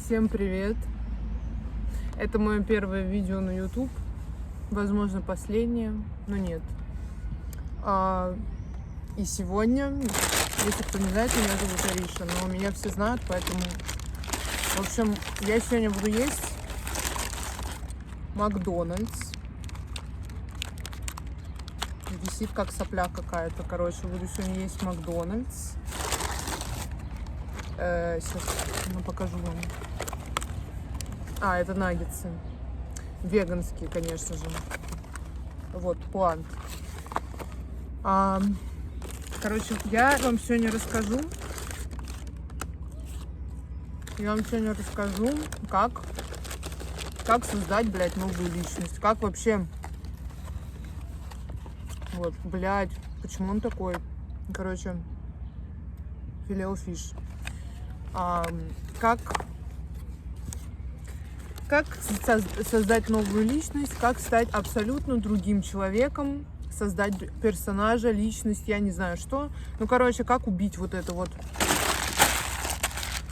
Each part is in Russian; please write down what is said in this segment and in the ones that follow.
Всем привет! Это мое первое видео на YouTube, возможно, последнее, но нет. И сегодня, если кто не знает, меня зовут Ариша, но меня все знают, поэтому, в общем, я сегодня буду есть Макдональдс. Висит как сопля какая-то, короче, буду сегодня есть Макдональдс. Сейчас покажу вам. Это наггетсы. Веганские, конечно же. Вот, плант. Короче, я вам сегодня расскажу. Как создать, блядь, новую личность. Как вообще... Вот, блядь, почему он такой? Короче, филеофиш. Как создать новую личность, как стать абсолютно другим человеком, создать персонажа, личность, я не знаю что. Ну, короче, как убить вот это вот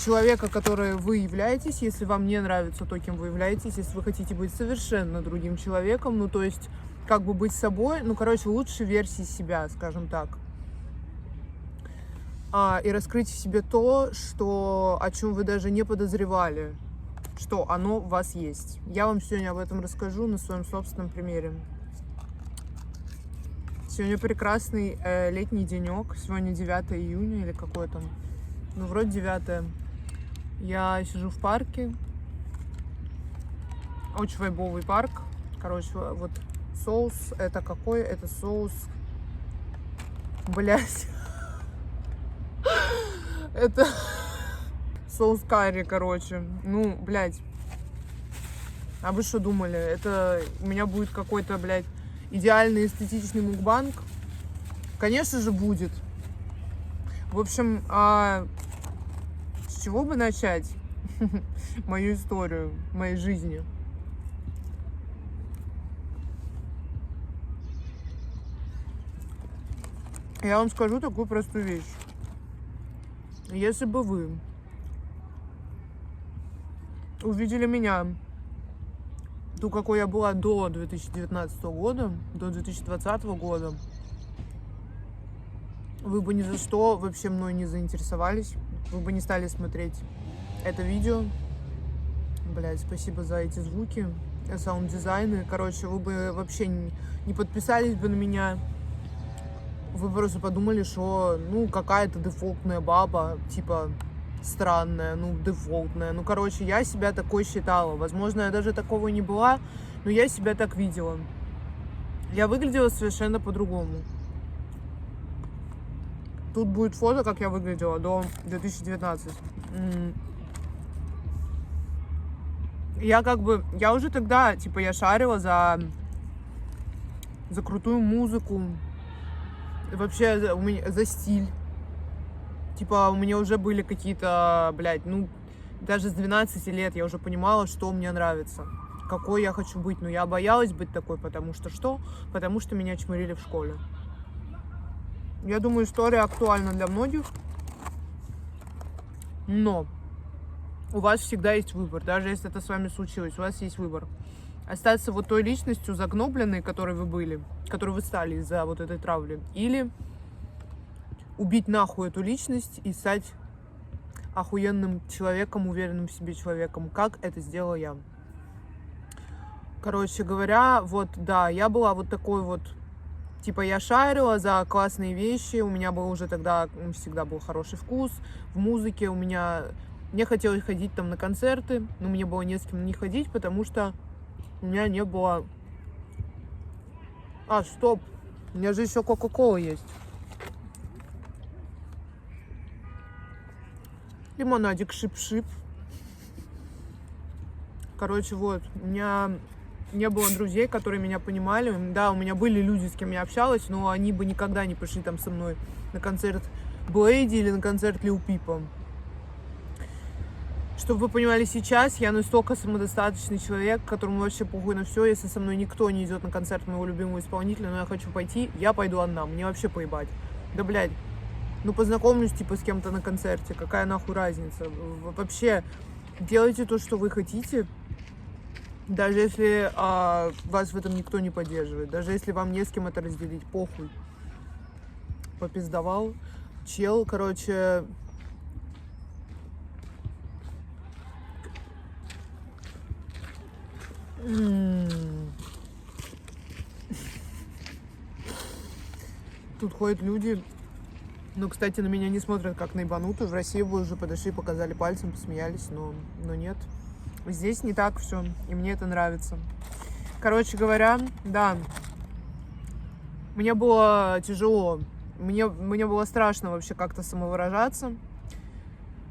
человека, который вы являетесь, если вам не нравится то, кем вы являетесь, если вы хотите быть совершенно другим человеком, ну, то есть, как бы быть собой, ну, короче, лучшей версии себя, скажем так. И раскрыть в себе то, о чем вы даже не подозревали, что оно в вас есть. Я вам сегодня об этом расскажу на своем собственном примере. Сегодня прекрасный летний денек. Сегодня 9 июня или какой там? Ну, вроде 9. Я сижу в парке. Очень вайбовый парк. Короче, вот соус. Это какой? Это соус... Блять. Это соус карри, короче. Ну, блядь. А вы что думали? Это у меня будет какой-то, блядь, идеальный эстетичный мукбанг? Конечно же, будет. В общем, с чего бы начать мою историю, моей жизни? Я вам скажу такую простую вещь. Если бы вы увидели меня, ту, какой я была до 2019 года, до 2020 года, вы бы ни за что вообще мной не заинтересовались, вы бы не стали смотреть это видео. Блядь, спасибо за эти звуки, саунд-дизайны. Короче, вы бы вообще не подписались бы на меня. Вы просто подумали, что, ну, какая-то дефолтная баба, типа, странная, ну, дефолтная. Ну, короче, я себя такой считала. Возможно, я даже такого не была, но я себя так видела. Я выглядела совершенно по-другому. Тут будет фото, как я выглядела до 2019. Я уже тогда, типа, я шарила за крутую музыку. Вообще у меня за стиль. Типа, у меня уже были какие-то, блядь, ну, даже с 12 лет я уже понимала, что мне нравится, какой я хочу быть. Но я боялась быть такой, потому что что? Потому что меня чмырили в школе. Я думаю, история актуальна для многих. Но у вас всегда есть выбор. Даже если это с вами случилось, у вас есть выбор. Остаться вот той личностью загнобленной, которой вы были, которой вы стали из-за вот этой травли. Или убить нахуй эту личность и стать охуенным человеком, уверенным в себе человеком. Как это сделала я. Короче говоря, вот, да, я была вот такой вот, типа, я шарила за классные вещи, у меня был уже тогда, всегда был хороший вкус в музыке, мне хотелось ходить там на концерты, но мне было не с кем не ходить, потому что у меня не было... Стоп, у меня же еще Кока-Кола есть. Лимонадик шип-шип. Короче, вот, у меня не было друзей, которые меня понимали. Да, у меня были люди, с кем я общалась, но они бы никогда не пошли там со мной на концерт Блэйди или на концерт Лил Пипа. Чтобы вы понимали, сейчас я настолько самодостаточный человек, которому вообще похуй на все. Если со мной никто не идет на концерт моего любимого исполнителя, но я хочу пойти, я пойду одна, мне вообще поебать. Да, блядь, ну познакомлюсь, типа, с кем-то на концерте, какая нахуй разница? Вообще, делайте то, что вы хотите, даже если вас в этом никто не поддерживает, даже если вам не с кем это разделить, похуй. Попиздовал. Чел, короче... Тут ходят люди, ну, кстати, на меня не смотрят как на ебанутую. В России бы уже подошли, показали пальцем, посмеялись, но нет. Здесь не так все, и мне это нравится. Короче говоря, да, мне было тяжело. Мне было страшно вообще как-то самовыражаться,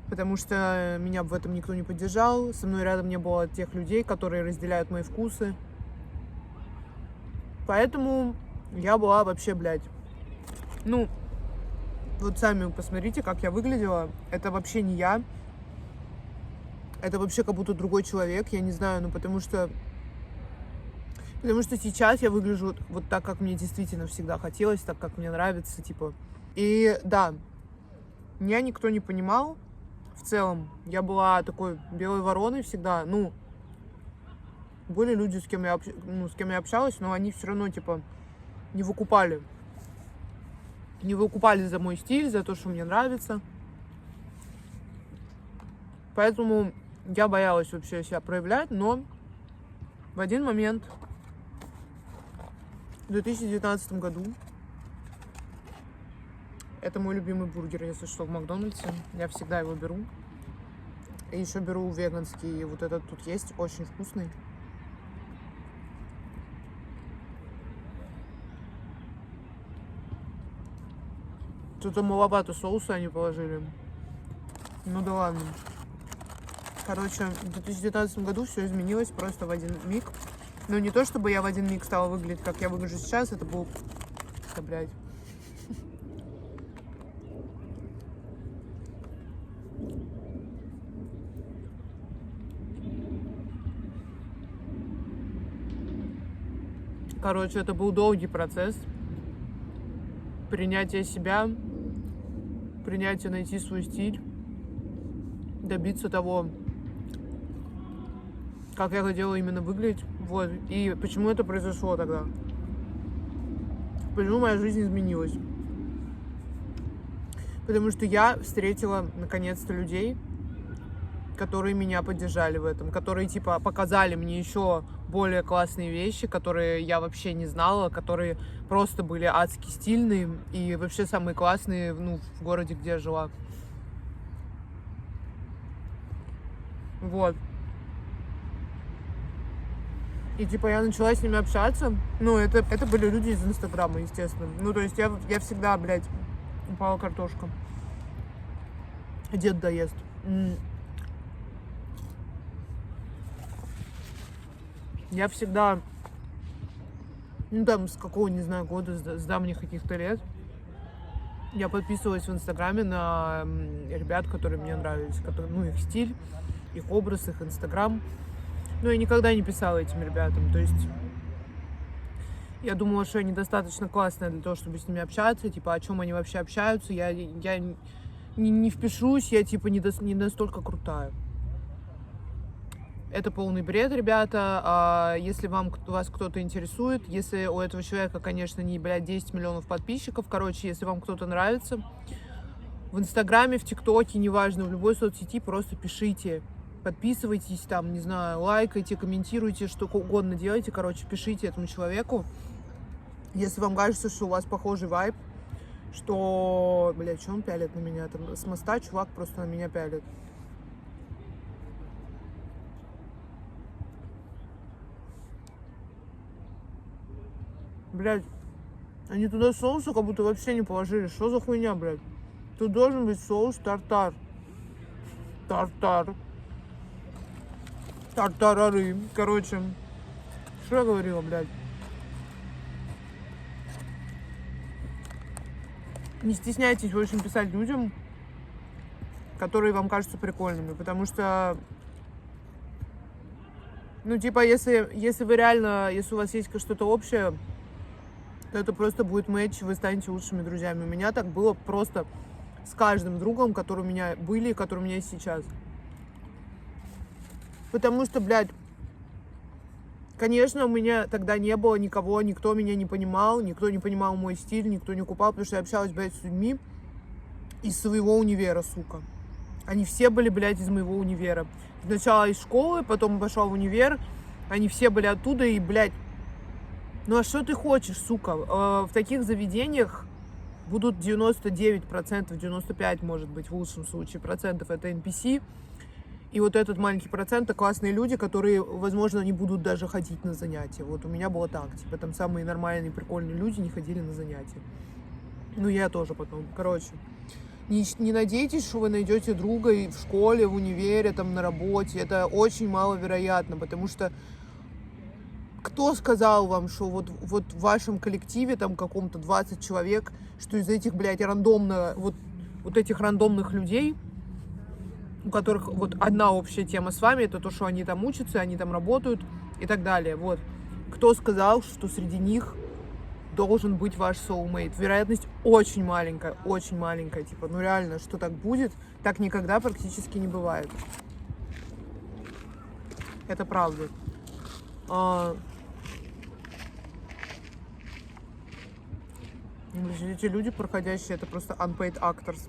потому что меня в этом никто не поддержал. Со мной рядом не было тех людей, которые разделяют мои вкусы. Поэтому я была вообще, блядь. Ну, вот сами посмотрите, как я выглядела. Это вообще не я. Это вообще как будто другой человек. Я не знаю, ну потому что сейчас я выгляжу вот так, как мне действительно всегда хотелось, так, как мне нравится, типа. И да, меня никто не понимал. В целом, я была такой белой вороной всегда. Ну, были люди, с кем я общалась, но они все равно, типа, не выкупали за мой стиль, за то, что мне нравится. Поэтому я боялась вообще себя проявлять, но в один момент, в 2019 году, это мой любимый бургер, если что, в Макдональдсе. Я всегда его беру. И еще беру веганский, вот этот тут есть, очень вкусный. Что-то маловато соуса они положили. Ну да ладно. Короче, в 2019 году все изменилось просто в один миг. Но не то, чтобы я в один миг стала выглядеть, как я выгляжу сейчас. Это был... Да, блядь. Короче, это был долгий процесс. Принятие себя, принятие, найти свой стиль, добиться того, как я хотела именно выглядеть. Вот. И почему это произошло тогда? Почему моя жизнь изменилась? Потому что я встретила наконец-то людей, которые меня поддержали в этом, которые типа показали мне еще более классные вещи, которые я вообще не знала, которые просто были адски стильные и вообще самые классные, ну, в городе, где я жила. Вот. И типа я начала с ними общаться. Ну, это были люди из Инстаграма, естественно. Ну, то есть я всегда, блядь, упала картошка. Дед доест. Я всегда, ну там с какого, не знаю, года, с давних каких-то лет, я подписывалась в Инстаграме на ребят, которые мне нравились, которые, ну, их стиль, их образ, их Инстаграм. Но я никогда не писала этим ребятам, то есть я думала, что они достаточно классные для того, чтобы с ними общаться, типа, о чем они вообще общаются, я не впишусь, я типа не настолько крутая. Это полный бред, ребята. Если вас кто-то интересует, если у этого человека, конечно, не, блядь, 10 миллионов подписчиков, короче, если вам кто-то нравится, в Инстаграме, в ТикТоке, неважно, в любой соцсети, просто пишите, подписывайтесь там, не знаю, лайкайте, комментируйте, что угодно делайте, короче, пишите этому человеку. Если вам кажется, что у вас похожий вайб, что, блядь, что он пялит на меня? Там с моста чувак просто на меня пялит. Блядь, они туда соуса как будто вообще не положили. Что за хуйня, блядь? Тут должен быть соус тартар. Тартарары. Короче, что я говорила, блядь? Не стесняйтесь, в общем, писать людям, которые вам кажутся прикольными, потому что, ну, типа, если вы реально, если у вас есть что-то общее, то это просто будет матч, вы станете лучшими друзьями. У меня так было просто с каждым другом, которые у меня были и которые у меня есть сейчас. Потому что, блядь, конечно, у меня тогда не было никого, никто меня не понимал, никто не понимал мой стиль, никто не купал, потому что я общалась, блядь, с людьми из своего универа, сука. Они все были, блядь, из моего универа. Сначала из школы, потом пошла в универ, они все были оттуда, и, блядь, ну а что ты хочешь, сука? В таких заведениях будут 99%, 95%, может быть, в лучшем случае, процентов это NPC. И вот этот маленький процент — это классные люди, которые, возможно, не будут даже ходить на занятия. Вот у меня было так, типа, там самые нормальные, прикольные люди не ходили на занятия. Ну, я тоже потом. Короче, не надейтесь, что вы найдете друга и в школе, в универе, там, на работе. Это очень маловероятно, потому что кто сказал вам, что вот в вашем коллективе, там, каком-то 20 человек, что из этих, блядь, рандомно, вот этих рандомных людей, у которых вот одна общая тема с вами, это то, что они там учатся, они там работают и так далее. Вот. Кто сказал, что среди них должен быть ваш soulmate? Вероятность очень маленькая, типа, ну реально, что так будет, так никогда практически не бывает. Это правда. Эти люди, проходящие, это просто unpaid actors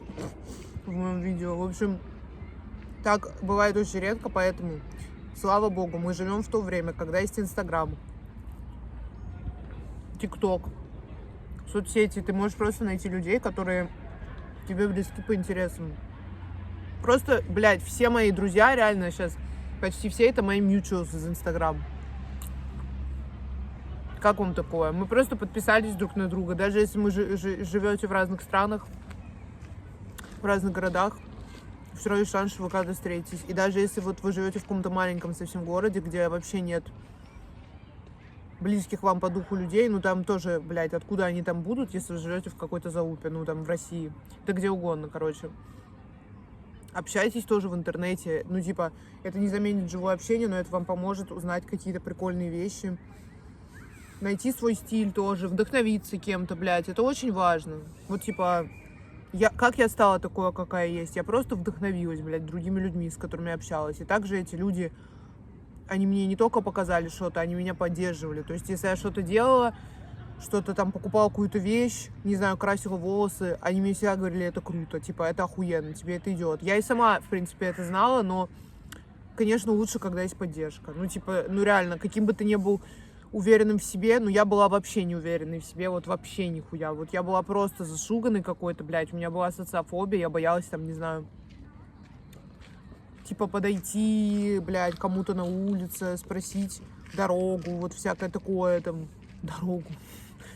в моем видео. В общем, так бывает очень редко, поэтому, слава богу, мы живем в то время, когда есть Инстаграм, ТикТок, соцсети. Ты можешь просто найти людей, которые тебе близки по интересам. Просто, блядь, все мои друзья, реально сейчас, почти все это мои mutuals из Инстаграм. Как вам такое? Мы просто подписались друг на друга. Даже если вы живете в разных странах, в разных городах, все равно есть шанс, что вы когда-то встретитесь. И даже если вот вы живете в каком-то маленьком совсем городе, где вообще нет близких вам по духу людей, ну там тоже, блядь, откуда они там будут, если вы живете в какой-то залупе, ну там в России, да где угодно, короче. Общайтесь тоже в интернете. Ну типа, это не заменит живое общение, но это вам поможет узнать какие-то прикольные вещи. Найти свой стиль тоже, вдохновиться кем-то, блядь, это очень важно. Вот типа, как я стала такой, какая есть? Я просто вдохновилась, блядь, другими людьми, с которыми я общалась. И также эти люди, они мне не только показали что-то, они меня поддерживали. То есть, если я что-то делала, что-то там покупала, какую-то вещь, не знаю, красила волосы, они мне всегда говорили, это круто, типа, это охуенно, тебе это идет. Я и сама, в принципе, это знала, но, конечно, лучше, когда есть поддержка. Ну, типа, ну реально, каким бы ты ни был уверенным в себе, но я была вообще не уверенной в себе, вот вообще нихуя. Вот я была просто зашуганной какой-то, блядь, у меня была социофобия, я боялась там, не знаю, типа подойти, блядь, кому-то на улице, спросить дорогу, вот всякое такое, там, дорогу,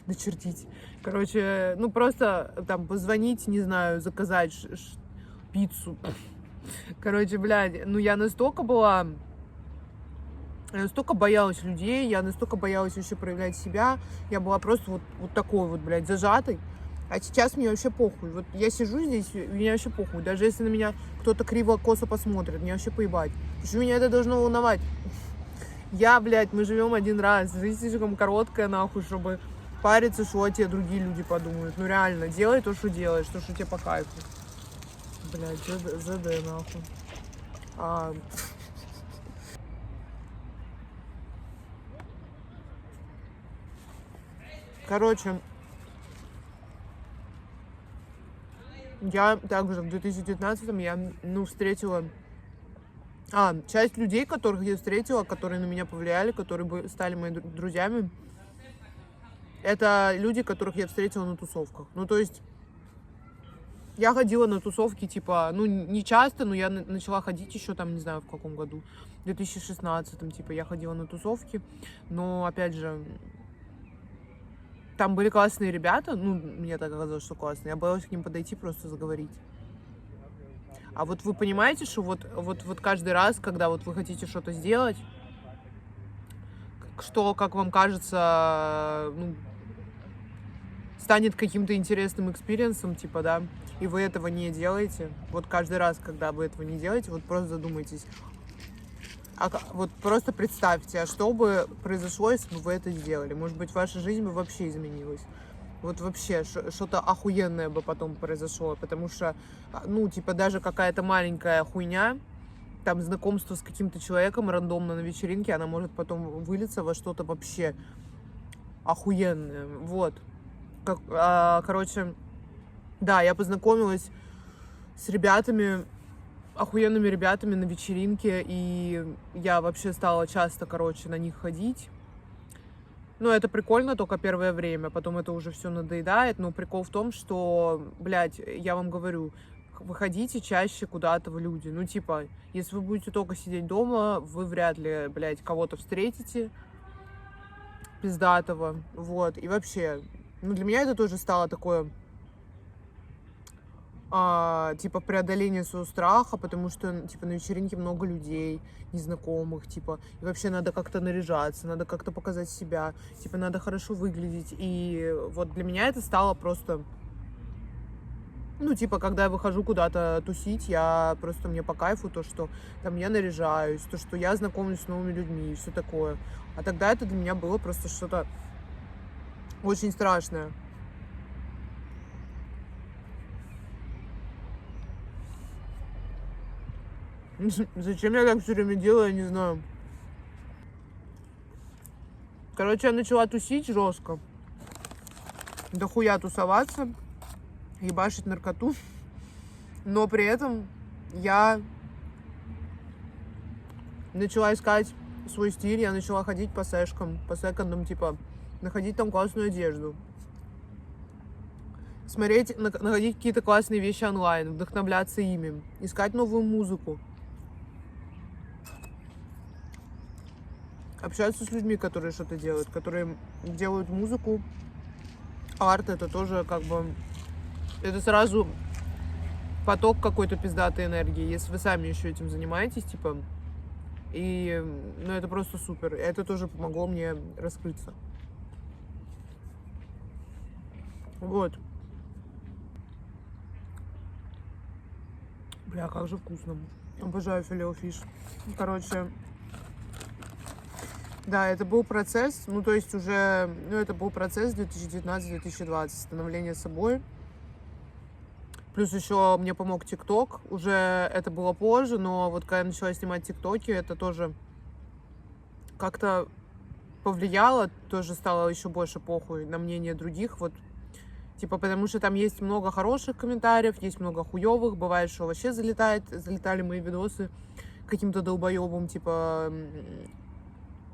начертить. Короче, ну просто там позвонить, не знаю, заказать пиццу. Короче, блядь, ну я настолько боялась людей, я настолько боялась вообще проявлять себя. Я была просто вот такой вот, блядь, зажатой. А сейчас мне вообще похуй. Вот я сижу здесь, мне вообще похуй. Даже если на меня кто-то криво-косо посмотрит, мне вообще поебать. Почему меня это должно волновать? Мы живем один раз. Жизнь слишком короткая, нахуй, чтобы париться, что о тебе другие люди подумают. Ну реально, делай то, что делаешь, то, что тебе по кайфу. Блядь, ЗД, нахуй. Короче, я также в 2019-м я, встретила... часть людей, которых я встретила, которые на меня повлияли, которые стали моими друзьями, это люди, которых я встретила на тусовках. Ну, то есть, я ходила на тусовки, типа, не часто, но я начала ходить еще там, не знаю, в каком году, в 2016-м, типа, я ходила на тусовки, но, опять же, там были классные ребята, мне так оказалось, что классные, я боялась к ним подойти, просто заговорить. А вот вы понимаете, что вот каждый раз, когда вот вы хотите что-то сделать, что, как вам кажется, станет каким-то интересным экспириенсом, типа, да, и вы этого не делаете, вот каждый раз, когда вы этого не делаете, вот просто задумайтесь, вот просто представьте, а что бы произошло, если бы вы это сделали? Может быть, ваша жизнь бы вообще изменилась. Вот вообще что-то охуенное бы потом произошло, потому что, типа, даже какая-то маленькая хуйня, там знакомство с каким-то человеком рандомно на вечеринке, она может потом вылиться во что-то вообще охуенное. Вот. Короче, да, я познакомилась с ребятами, охуенными ребятами на вечеринке, и я вообще стала часто, короче, на них ходить. Ну, это прикольно только первое время, потом это уже все надоедает, но прикол в том, что, блядь, я вам говорю, выходите чаще куда-то в люди. Ну, типа, если вы будете только сидеть дома, вы вряд ли, блядь, кого-то встретите пиздатого, вот, и вообще, ну, для меня это тоже стало такое, типа, преодоление своего страха, потому что, типа, на вечеринке много людей, незнакомых, типа, и вообще надо как-то наряжаться, надо как-то показать себя, типа, надо хорошо выглядеть, и вот для меня это стало просто, ну, типа, когда я выхожу куда-то тусить, мне по кайфу то, что там я наряжаюсь, то, что я знакомлюсь с новыми людьми и все такое. А тогда это для меня было просто что-то очень страшное. Зачем я так все время делаю, я не знаю. Короче, я начала тусить жестко. Дохуя тусоваться, ебашить наркоту. Но при этом я начала искать свой стиль, я начала ходить по сэшкам, по секондам, типа, находить там классную одежду. Смотреть, находить какие-то классные вещи онлайн, вдохновляться ими, искать новую музыку. Общаться с людьми, которые что-то делают, которые делают музыку. Арт — это тоже как бы... Это сразу поток какой-то пиздатой энергии, если вы сами еще этим занимаетесь, типа. И, ну, это просто супер. Это тоже помогло мне раскрыться. Вот. Бля, как же вкусно. Обожаю филе-о-фиш. Короче, да, это был процесс, ну, то есть уже, ну, это был процесс 2019-2020, становление собой. Плюс еще мне помог ТикТок, уже это было позже, но вот когда я начала снимать ТикТоки, это тоже как-то повлияло, тоже стало еще больше похуй на мнение других, вот, типа, потому что там есть много хороших комментариев, есть много хуевых, бывает, что вообще залетали мои видосы каким-то долбоебом, типа,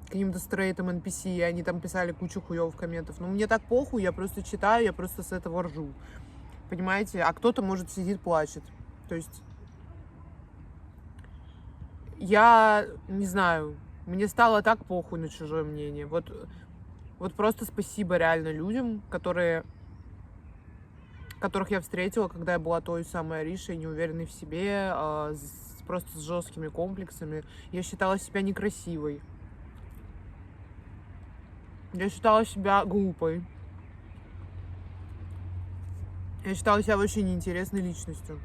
каким-то стрейтом NPC, и они там писали кучу хуевых комментов. Но мне так похуй, я просто читаю, я просто с этого ржу. Понимаете? А кто-то, может, сидит, плачет. То есть я не знаю, мне стало так похуй на чужое мнение. Вот просто спасибо реально людям, которых я встретила, когда я была той самой Аришей, неуверенной в себе, просто с жесткими комплексами. Я считала себя некрасивой. Я считала себя глупой. Я считала себя вообще неинтересной личностью.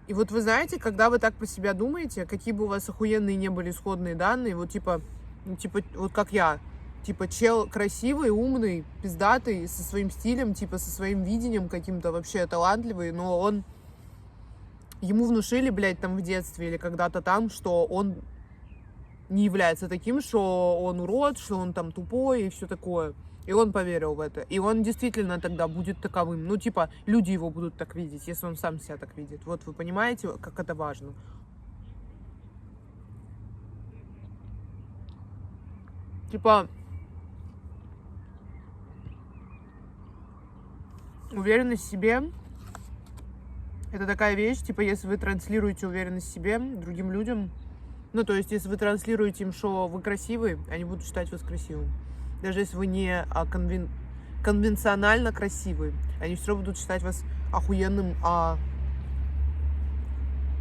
И вот вы знаете, когда вы так про себя думаете, какие бы у вас охуенные не были исходные данные, вот типа, вот как я, типа чел красивый, умный, пиздатый, со своим стилем, типа со своим видением каким-то вообще талантливый, но ему внушили, блядь, там в детстве или когда-то там, что он не является таким, что он урод, что он там тупой и все такое. И он поверил в это. И он действительно тогда будет таковым. Ну, типа, люди его будут так видеть, если он сам себя так видит. Вот вы понимаете, как это важно? Типа, уверенность в себе — это такая вещь, типа, если вы транслируете уверенность в себе другим людям, ну, то есть, если вы транслируете им, что вы красивый, они будут считать вас красивым. Даже если вы не конвенционально красивый, они все равно будут считать вас охуенным,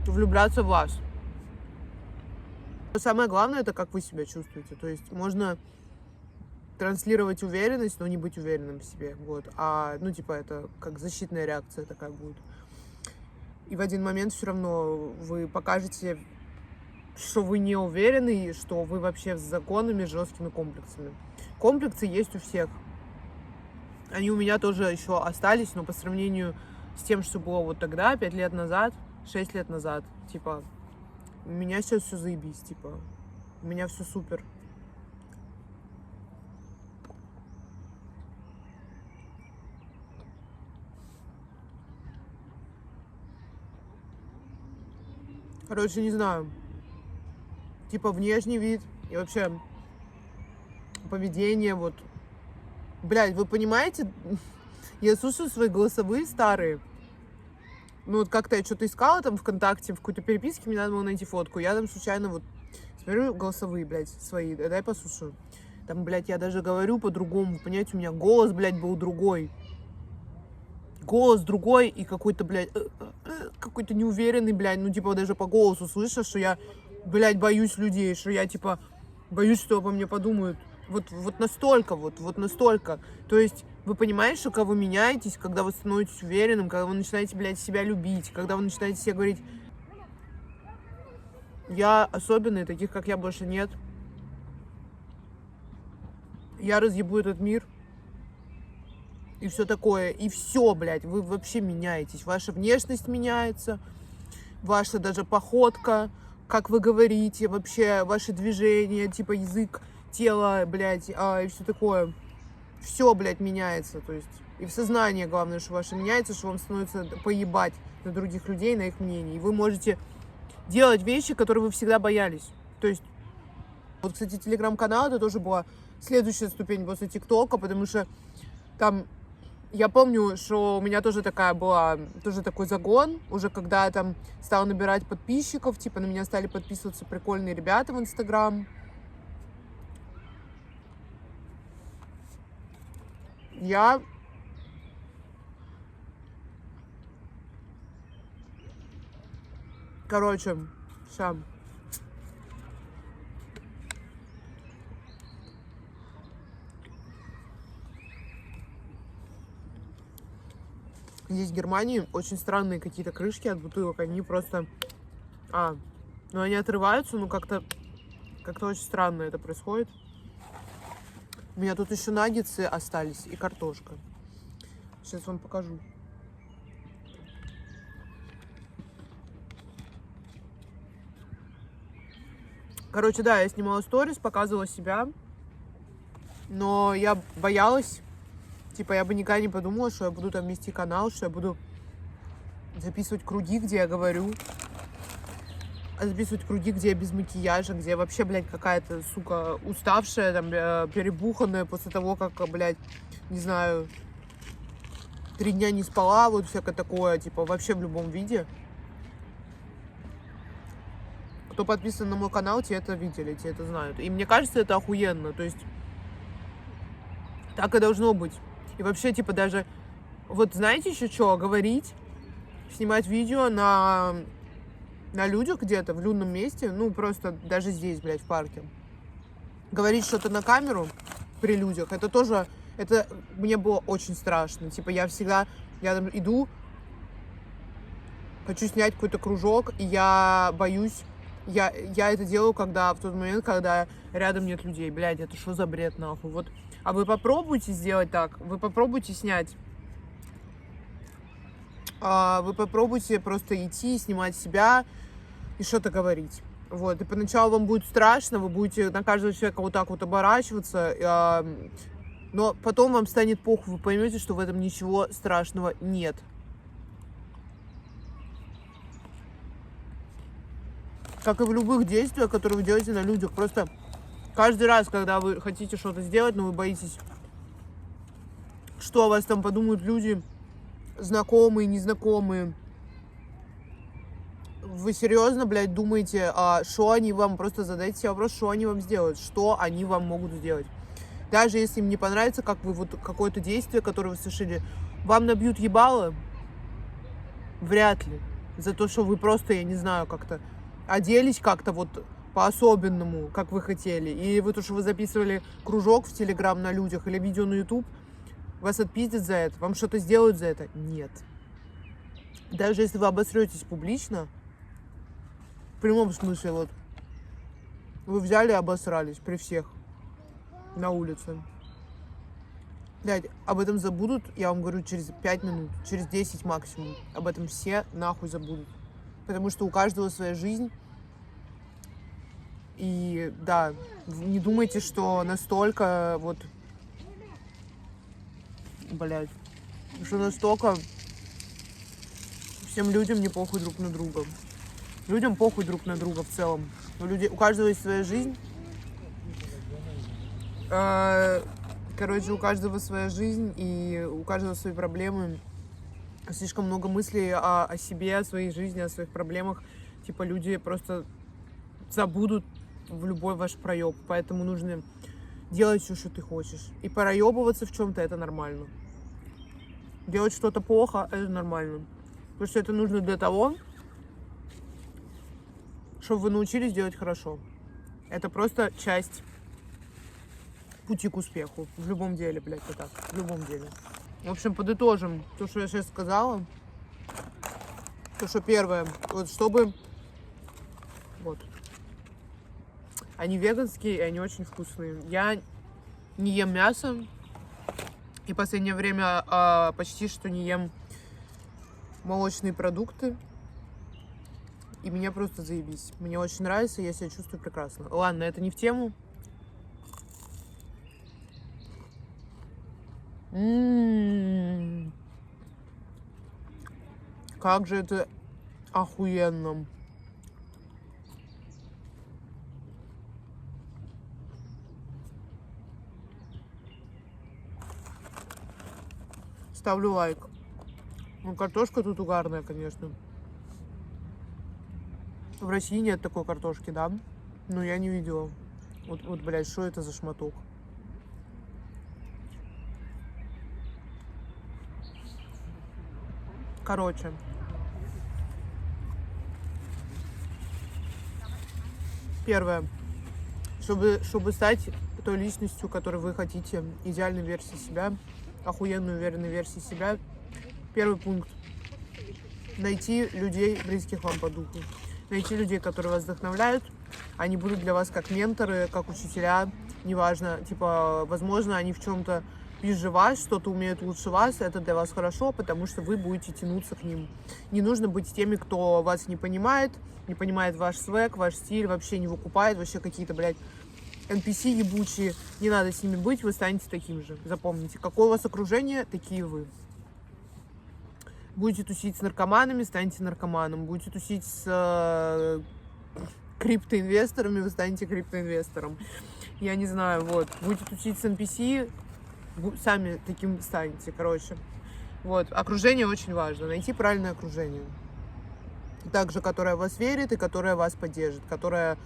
влюбляться в вас. Но самое главное — это как вы себя чувствуете. То есть можно транслировать уверенность, но не быть уверенным в себе. Вот. Ну, типа, это как защитная реакция такая будет. И в один момент все равно вы покажете, что вы не уверены, что вы вообще с законами, жесткими комплексами. Комплексы есть у всех. Они у меня тоже еще остались, но по сравнению с тем, что было вот тогда, 5 лет назад, 6 лет назад, типа, У меня сейчас все заебись, типа. У меня все супер. Короче, не знаю. Типа внешний вид и вообще поведение, вот. Блядь, вы понимаете? Я слушаю свои голосовые старые. Ну вот как-то я что-то искала там ВКонтакте, в какой-то переписке, мне надо было найти фотку. Я там случайно вот смотрю голосовые, блядь, свои. Дай послушаю. Там, блядь, я даже говорю по-другому. Понимаете, у меня голос, блядь, был другой. Голос другой и какой-то, блядь, какой-то неуверенный, блядь. Ну, типа, даже по голосу слышно, что я, блядь, боюсь людей, что я, типа, боюсь, что обо мне подумают. Вот настолько, вот настолько. То есть вы понимаете, что когда вы меняетесь, когда вы становитесь уверенным, когда вы начинаете, блядь, себя любить, когда вы начинаете себе говорить, я особенный, таких, как я, больше нет. Я разъебу этот мир. И все такое. И все, блядь, вы вообще меняетесь. Ваша внешность меняется, ваша даже походка, как вы говорите, вообще ваши движения, типа язык, тело, блядь, и все такое. Все, блядь, меняется. То есть и в сознании, главное, что ваше меняется, что вам становится поебать на других людей, на их мнение. И вы можете делать вещи, которые вы всегда боялись. То есть, вот, кстати, телеграм-канал, это тоже была следующая ступень после ТикТока, потому что там, я помню, что у меня тоже такая была, тоже такой загон, уже когда я там стала набирать подписчиков, типа на меня стали подписываться прикольные ребята в Инстаграм. Короче, сейчас. Здесь в Германии очень странные какие-то крышки от бутылок, они просто... ну они отрываются, но как-то очень странно это происходит. У меня тут еще наггетсы остались и картошка. Сейчас вам покажу. Короче, да, я снимала сторис, показывала себя, но я боялась, типа, я бы никогда не подумала, что я буду там вести канал, что я буду записывать круги, где я говорю, записывать круги, где я без макияжа, где я вообще, блядь, какая-то, сука, уставшая, там, перебуханная после того, как, блядь, не знаю, 3 дня не спала, вот всякое такое, типа, вообще в любом виде. Кто подписан на мой канал, те это видели, те это знают. И мне кажется, это охуенно. То есть так и должно быть. И вообще, типа, даже... Вот знаете еще что? Говорить, снимать видео на людях где-то, в людном месте. Ну, просто даже здесь, блядь, в парке. Говорить что-то на камеру при людях, это тоже... Это мне было очень страшно. Типа, я там иду, хочу снять какой-то кружок, и я боюсь. Я это делаю, в тот момент, когда рядом нет людей. Блядь, это что за бред, нахуй? Вот. А вы попробуйте сделать так. Вы попробуйте снять. Вы попробуйте просто идти, снимать себя и что-то говорить. Вот. И поначалу вам будет страшно, вы будете на каждого человека вот так вот оборачиваться. Но потом вам станет похуй, вы поймете, что в этом ничего страшного нет. Как и в любых действиях, которые вы делаете на людях. Просто каждый раз, когда вы хотите что-то сделать, но вы боитесь, что о вас там подумают люди, знакомые, незнакомые. Вы серьезно, блядь, думаете, что они вам, просто задайте себе вопрос, что они вам сделают, что они вам могут сделать. Даже если им не понравится, как вы вот какое-то действие, которое вы совершили, вам набьют ебало, вряд ли. За то, что вы просто, я не знаю, как-то оделись как-то вот по-особенному, как вы хотели. И вы то, что вы записывали кружок в Телеграм на людях или видео на YouTube, вас отпиздят за это, вам что-то сделают за это? Нет. Даже если вы обосретесь публично, в прямом смысле, вот, вы взяли и обосрались при всех на улице. Блядь, об этом забудут, я вам говорю, через 5 минут, через 10 максимум. Об этом все нахуй забудут. Потому что у каждого своя жизнь, И да, не думайте, что настолько вот, блядь, что настолько всем людям не похуй друг на друга. Людям похуй друг на друга в целом. У каждого есть своя жизнь. Короче, у каждого своя жизнь, и у каждого свои проблемы. Слишком много мыслей о себе, о своей жизни, о своих проблемах. Типа люди просто забудут в любой ваш проеб. Поэтому нужно делать все, что ты хочешь. И проебываться в чем-то — это нормально. Делать что-то плохо — это нормально. Потому что это нужно для того, чтобы вы научились делать хорошо. Это просто часть пути к успеху. В любом деле, блядь, вот так. В любом деле. В общем, подытожим то, что я сейчас сказала. То, что первое, вот чтобы... Вот. Они веганские, и они очень вкусные. Я не ем мясо. И в последнее время почти что не ем молочные продукты. И мне просто заебись. Мне очень нравится, я себя чувствую прекрасно. Ладно, это не в тему. Как же это охуенно. Ставлю лайк. Ну, картошка тут угарная, конечно. В России нет такой картошки, да? Но я не видела. Вот, блядь, что это за шматок? Короче. Первое. Чтобы стать той личностью, которой вы хотите, идеальной версией себя, охуенной, уверенной версией себя, первый пункт. Найти людей, близких вам по духу. Найти людей, которые вас вдохновляют. Они будут для вас как менторы, как учителя. Неважно, типа, возможно, они в чем-то ближе вас, что-то умеют лучше вас. Это для вас хорошо, потому что вы будете тянуться к ним. Не нужно быть теми, кто вас не понимает ваш свэг, ваш стиль, вообще не выкупает, вообще какие-то, блядь, NPC ебучие. Не надо с ними быть, вы станете таким же. Запомните, какое у вас окружение, такие вы. Будете тусить с наркоманами, станете наркоманом. Будете тусить с криптоинвесторами, вы станете криптоинвестором. Я не знаю, вот. Будете тусить с NPC, сами таким станете, короче. Вот. Окружение очень важно. Найти правильное окружение. Также, которое в вас верит и которое вас поддержит. Которое,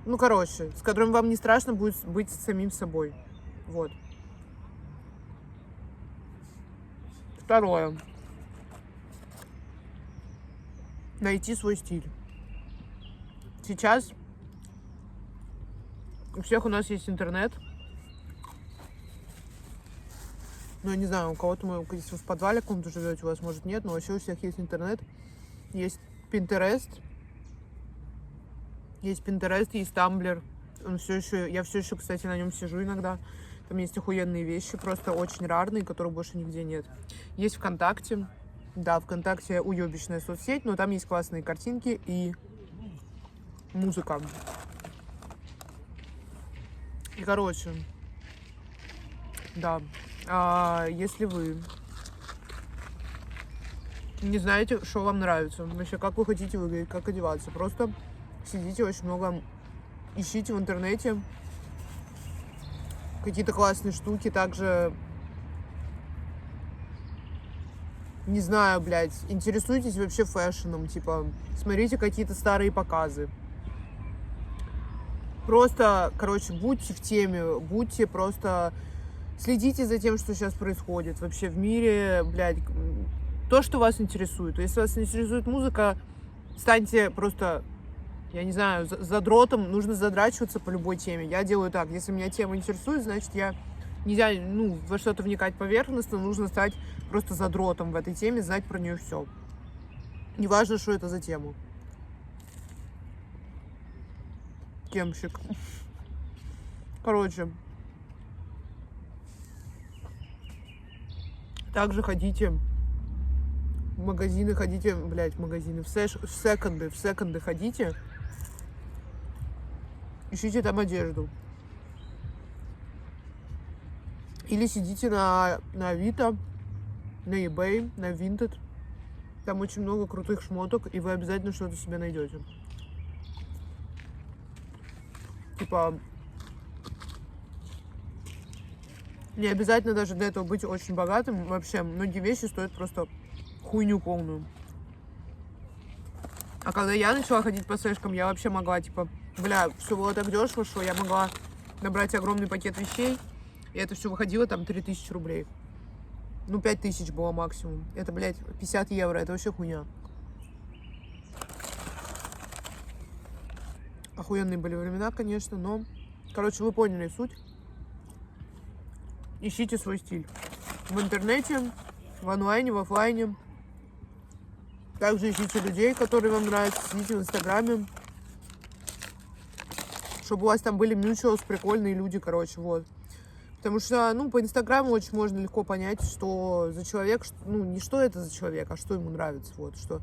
ну, короче, с которым вам не страшно будет быть самим собой. Вот. Второе. Найти свой стиль. Сейчас у всех у нас есть интернет. Ну, я не знаю, у кого-то, если вы в подвале каком-то живете, у вас, может, нет, но вообще у всех есть интернет. Есть Pinterest. Есть Tumblr. Я все еще, кстати, на нем сижу иногда. Там есть охуенные вещи, просто очень рарные, которых больше нигде нет. Есть ВКонтакте. Да, ВКонтакте уебищная соцсеть, но там есть классные картинки и музыка. И, короче, да, если вы не знаете, что вам нравится, вообще, как вы хотите выглядеть, как одеваться, просто сидите очень много, ищите в интернете какие-то классные штуки, также, не знаю, блядь, интересуйтесь вообще фэшном, типа, смотрите какие-то старые показы. Просто, короче, будьте в теме, будьте просто... Следите за тем, что сейчас происходит вообще в мире, блядь, то, что вас интересует. Если вас интересует музыка, станьте просто, я не знаю, задротом, нужно задрачиваться по любой теме. Я делаю так, если меня тема интересует, значит, нельзя, во что-то вникать поверхностно, нужно стать просто задротом в этой теме, знать про нее все. Неважно, что это за тема. Кемщик. Короче. Также ходите в магазины, в секонды ходите. ищите там одежду. Или сидите на Авито, на eBay, на Vinted. Там очень много крутых шмоток, и вы обязательно что-то себе найдете. Типа, не обязательно даже для этого быть очень богатым. Вообще, многие вещи стоят просто хуйню полную. А когда я начала ходить по сэшкам, я вообще могла, типа, бля, все было так дешево, что я могла набрать огромный пакет вещей, и это все выходило там 3000 рублей. Ну, 5000 было максимум. Это, блядь, 50 евро, это вообще хуйня. Охуенные были времена, конечно, но... Короче, вы поняли суть. Ищите свой стиль. В интернете, в онлайне, в офлайне. Также ищите людей, которые вам нравятся. Сидите в Инстаграме. Чтобы у вас там были mutuals, прикольные люди, короче, вот. Потому что, ну, по Инстаграму очень можно легко понять, что за человек, ну, не что это за человек, а что ему нравится, вот, что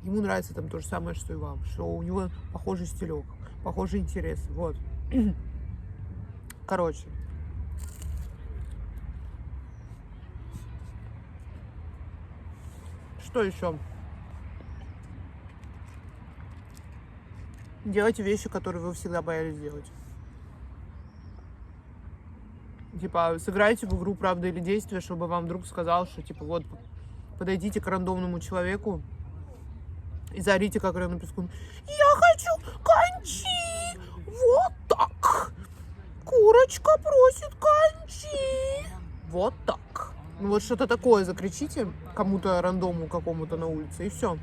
ему нравится там то же самое, что и вам, что у него похожий стилек, похожие интересы, вот. Короче. Что еще? Делайте вещи, которые вы всегда боялись делать. Типа, сыграйте в игру «Правда или действие», чтобы вам друг сказал, что, типа, вот, подойдите к рандомному человеку и заорите, как на песку. Я хочу кончи! Вот так! Курочка просит кончи! Вот так. Ну, вот что-то такое закричите кому-то рандому какому-то на улице, и все.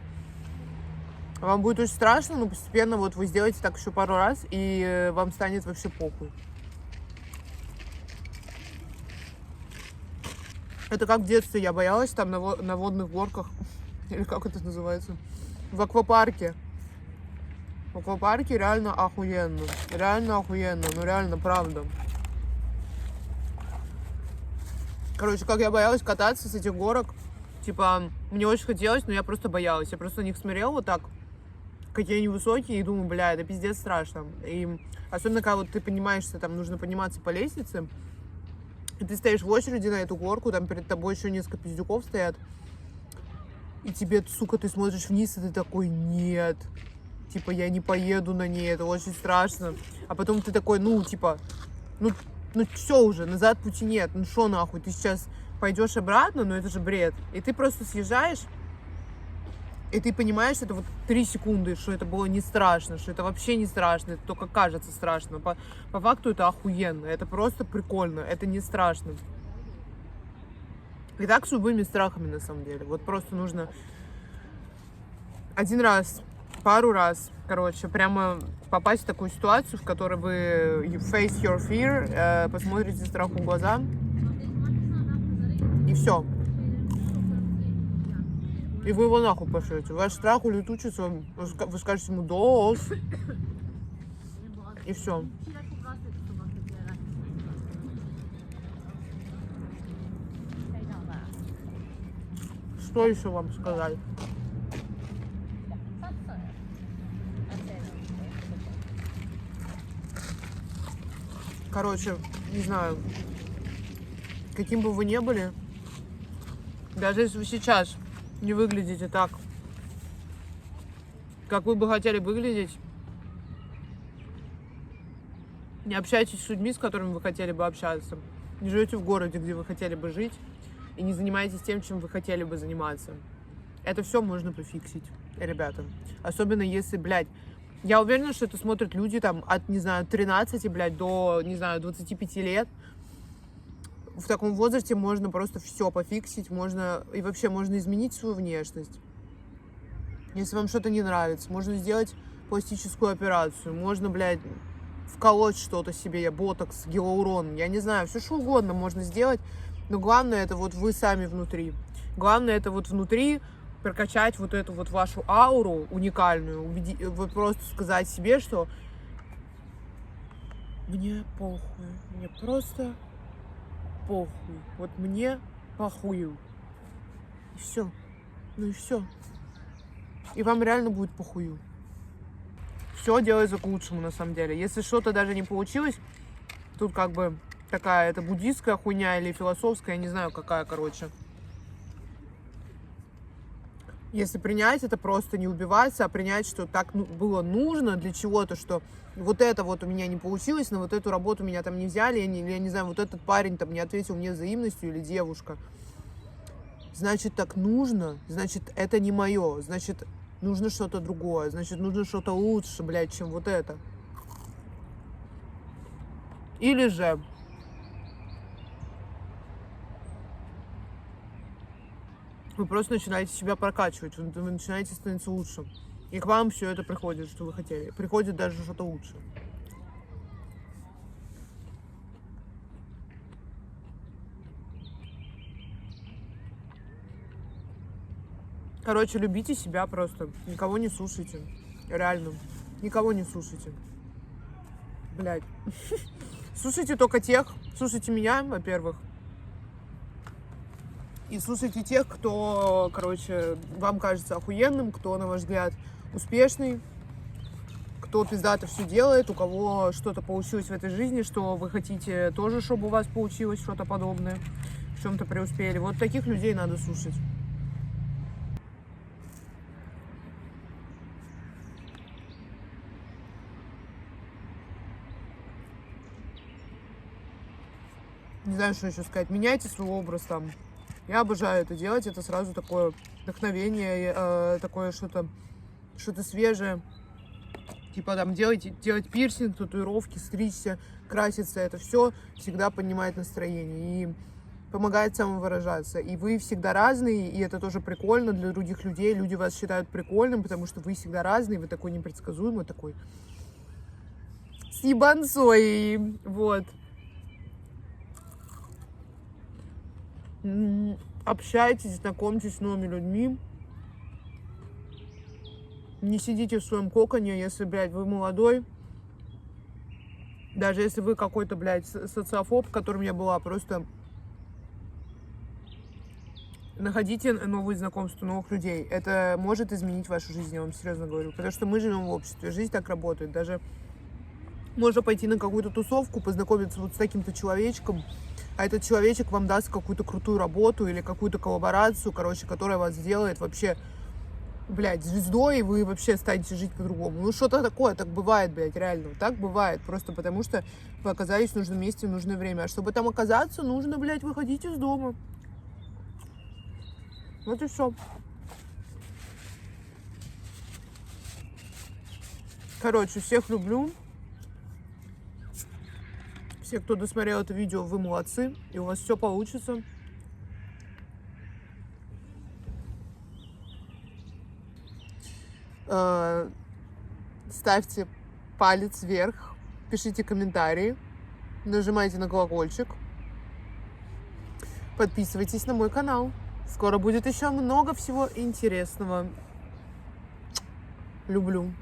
Вам будет очень страшно, но постепенно вот вы сделаете так еще пару раз, и вам станет вообще похуй. Это как в детстве я боялась там на водных горках, или как это называется, в аквапарке. В аквапарке реально охуенно, ну реально, правда. Короче, как я боялась кататься с этих горок, типа, мне очень хотелось, но я просто боялась. Я просто на них смотрела вот так, какие они высокие, и думаю, бля, это пиздец страшно. И особенно, когда вот ты понимаешь, что там нужно подниматься по лестнице, и ты стоишь в очереди на эту горку, там перед тобой еще несколько пиздюков стоят, и тебе, сука, ты смотришь вниз, и ты такой, нет, типа, я не поеду на ней, это очень страшно. А потом ты такой, ну, типа, ну все уже, назад пути нет, ну шо нахуй, ты сейчас пойдешь обратно, ну это же бред. И ты просто съезжаешь, и ты понимаешь, что это вот 3 секунды, что это было не страшно, что это вообще не страшно, это только кажется страшно. По факту это охуенно, это просто прикольно, это не страшно. И так с любыми страхами, на самом деле. Вот просто нужно один раз, пару раз, короче, прямо попасть в такую ситуацию, в которой вы you face your fear, посмотрите страху в глаза, и все. И вы его нахуй пошлете. Ваш страх улетучится, вы скажете ему «дос», и все. Что еще вам сказать? Короче, не знаю, каким бы вы ни были, даже если вы сейчас не выглядите так, как вы бы хотели выглядеть, не общайтесь с людьми, с которыми вы хотели бы общаться, не живете в городе, где вы хотели бы жить, и не занимаетесь тем, чем вы хотели бы заниматься. Это все можно пофиксить, ребята. Особенно если, блядь, я уверена, что это смотрят люди там от, не знаю, 13, блядь, до, не знаю, 25 лет. В таком возрасте можно просто все пофиксить, можно и вообще можно изменить свою внешность. Если вам что-то не нравится, можно сделать пластическую операцию, можно, блядь, вколоть что-то себе, ботокс, гиалурон, я не знаю, все что угодно можно сделать, но главное это вот вы сами внутри. Главное это вот внутри прокачать вот эту вот вашу ауру уникальную, вот просто сказать себе, что мне похуй, мне просто похуй, вот мне похую. И все. Ну и все. И вам реально будет похую. все делается к лучшему, на самом деле. Если что-то даже не получилось, тут как бы такая, это буддистская хуйня или философская, я не знаю, какая, короче. Если принять, это просто не убиваться, а принять, что так было нужно для чего-то, что вот это вот у меня не получилось, на вот эту работу меня там не взяли, или, я не знаю, вот этот парень там не ответил мне взаимностью, или девушка. Значит, так нужно, значит, это не мое, значит, нужно что-то другое, значит, нужно что-то лучше, блядь, чем вот это. Или же вы просто начинаете себя прокачивать, вы начинаете становиться лучше. И к вам все это приходит, что вы хотели. Приходит даже что-то лучше. Короче, любите себя просто. Никого не слушайте. Реально. Никого не слушайте. Блядь. Слушайте только тех. Слушайте меня, во-первых. И слушайте тех, кто, короче, вам кажется охуенным, кто, на ваш взгляд, успешный, кто пиздато все делает, у кого что-то получилось в этой жизни, что вы хотите тоже, чтобы у вас получилось что-то подобное, в чем-то преуспели. Вот таких людей надо слушать. Не знаю, что еще сказать. Меняйте свой образ там. Я обожаю это делать. Это сразу такое вдохновение, такое что-то свежее. Типа там делать пирсинг, татуировки, стричься, краситься. Это все всегда поднимает настроение и помогает самовыражаться. И вы всегда разные, и это тоже прикольно для других людей. Люди вас считают прикольным, потому что вы всегда разные, вы такой непредсказуемый, такой с ебанцой. Вот. Общайтесь, знакомьтесь с новыми людьми. Не сидите в своем коконе, если, блядь, вы молодой. Даже если вы какой-то, блядь, социофоб, которым я была, просто находите новые знакомства, новых людей. Это может изменить вашу жизнь, я вам серьезно говорю. Потому что мы живем в обществе, жизнь так работает. Даже можно пойти на какую-то тусовку, познакомиться вот с таким-то человечком, а этот человечек вам даст какую-то крутую работу или какую-то коллаборацию, короче, которая вас сделает вообще, блядь, звездой, и вы вообще станете жить по-другому. Ну, что-то такое, так бывает, блядь, реально. Так бывает, просто потому что вы оказались в нужном месте в нужное время. А чтобы там оказаться, нужно, блядь, выходить из дома. Вот и все. Короче, всех люблю. Все, кто досмотрел это видео, вы молодцы, и у вас все получится. Ставьте палец вверх, пишите комментарии, нажимайте на колокольчик, подписывайтесь на мой канал. Скоро будет еще много всего интересного. Люблю.